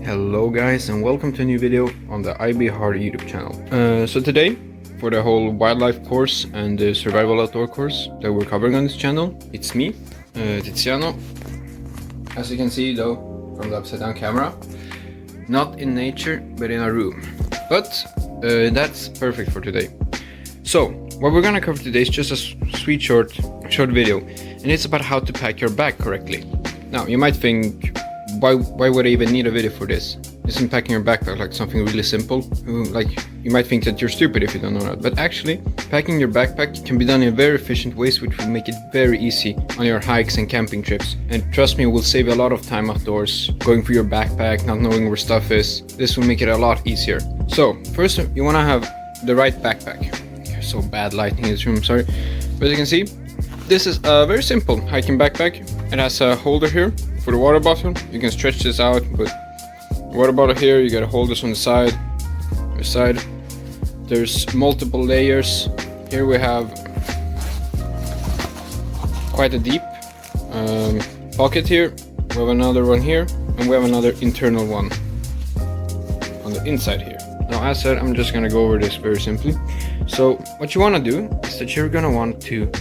Hello guys, and welcome to a new video on the 𝗘𝗱𝗄𝗱 YouTube channel. So today, for the whole wildlife course and the survival outdoor course that we're covering on this channel, it's me, Tiziano. As you can see though, from the upside down camera, not in nature, but in a room. But that's perfect for today. So, what we're gonna cover today is just a sweet short video, and it's about how to pack your bag correctly. Now, you might think, why would I even need a video for this? Isn't packing your backpack like something really simple? Like, you might think that you're stupid if you don't know that, but actually, packing your backpack can be done in very efficient ways, which will make it very easy on your hikes and camping trips. And trust me, it will save you a lot of time outdoors, going through your backpack, not knowing where stuff is. This will make it a lot easier. So, first, you want to have the right backpack. There's so bad lighting in this room, sorry. But as you can see, this is a very simple hiking backpack. It has a holder here for the water bottle. You can stretch this out, but water bottle here, you got holders on the side. There's multiple layers. Here we have quite a deep pocket here. We have another one here, and we have another internal one on the inside here. Now, as said, I'm just gonna go over this very simply. So what you want to do is that you're gonna want to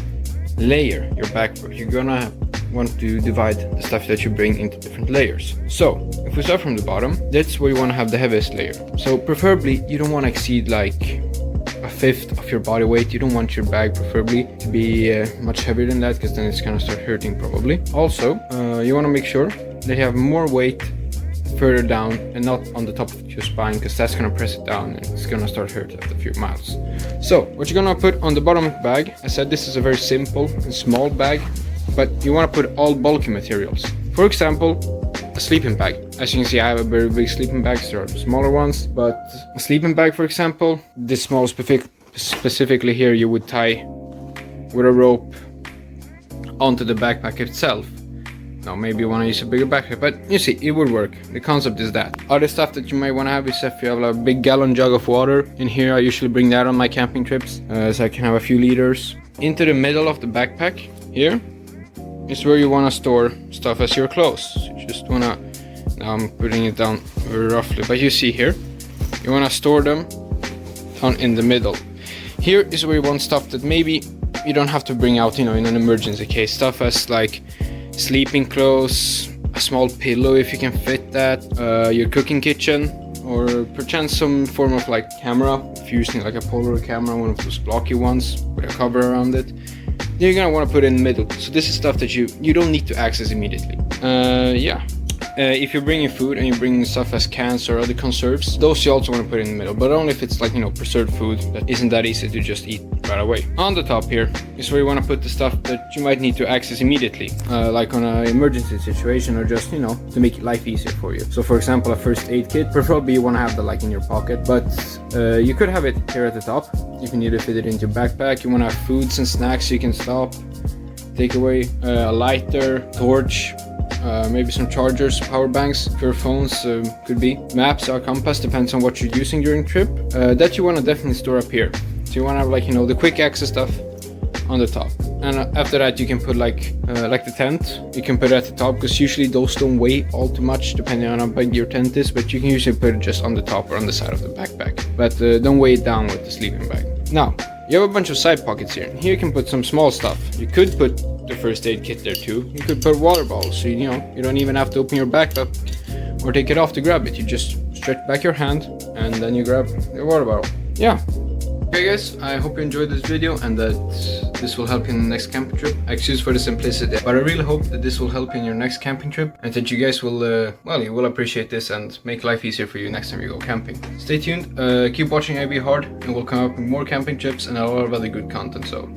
layer your backpack. You're gonna want to divide the stuff that you bring into different layers. So if we start from the bottom, that's where you want to have the heaviest layer. So preferably you don't want to exceed like a fifth of your body weight. You don't want your bag preferably to be much heavier than that, because then it's gonna start hurting probably. Also, you want to make sure that you have more weight further down and not on the top of your spine, because that's gonna press it down and it's gonna start hurt after a few miles. So what you're gonna put on the bottom of the bag, I said this is a very simple and small bag, but you want to put all bulky materials. For example, a sleeping bag. As you can see, I have a very big sleeping bag. There are smaller ones, but a sleeping bag, for example, this small specifically here, you would tie with a rope onto the backpack itself. Now, maybe you want to use a bigger backpack, but you see, it would work. The concept is that. Other stuff that you might want to have is if you have a big gallon jug of water. In here, I usually bring that on my camping trips, so I can have a few liters. Into the middle of the backpack, here, is where you want to store stuff as your clothes. So you just want to, now I'm putting it down very roughly, but you see here, you want to store them down in the middle. Here is where you want stuff that maybe you don't have to bring out, in an emergency case. Stuff as like sleeping clothes, a small pillow if you can fit that, your cooking kitchen, or perchance some form of like camera. If you're using like a Polaroid camera, one of those blocky ones with a cover around it, you're gonna want to put it in the middle. So this is stuff that you don't need to access immediately. If you're bringing food and you're bringing stuff as cans or other conserves, those you also want to put in the middle, but only if it's like, preserved food that isn't that easy to just eat right away. On the top here is where you want to put the stuff that you might need to access immediately, like on an emergency situation, or just, to make life easier for you. So for example, a first aid kit, preferably you want to have that like in your pocket, but you could have it here at the top. You can either fit it into your backpack. You want to have foods and snacks you can stop, take away, a lighter, torch, maybe some chargers, power banks for your phones, could be maps or compass, depends on what you're using during trip. That you want to definitely store up here. So you want to have like, the quick access stuff on the top. And after that you can put like the tent, you can put it at the top, because usually those don't weigh all too much depending on how big your tent is, but you can usually put it just on the top or on the side of the backpack. But don't weigh it down with the sleeping bag. Now, you have a bunch of side pockets here. Here you can put some small stuff. You could put the first aid kit there too. You could put water bottles, so you don't even have to open your backpack or take it off to grab it. You just stretch back your hand and then you grab your water bottle. Yeah. Okay guys, I hope you enjoyed this video and that this will help you in the next camping trip. Excuse for the simplicity, but I really hope that this will help you in your next camping trip, and that you guys will, you will appreciate this and make life easier for you next time you go camping. Stay tuned, keep watching 𝗘𝗱𝗄𝗱, and we'll come up with more camping tips and a lot of other good content, so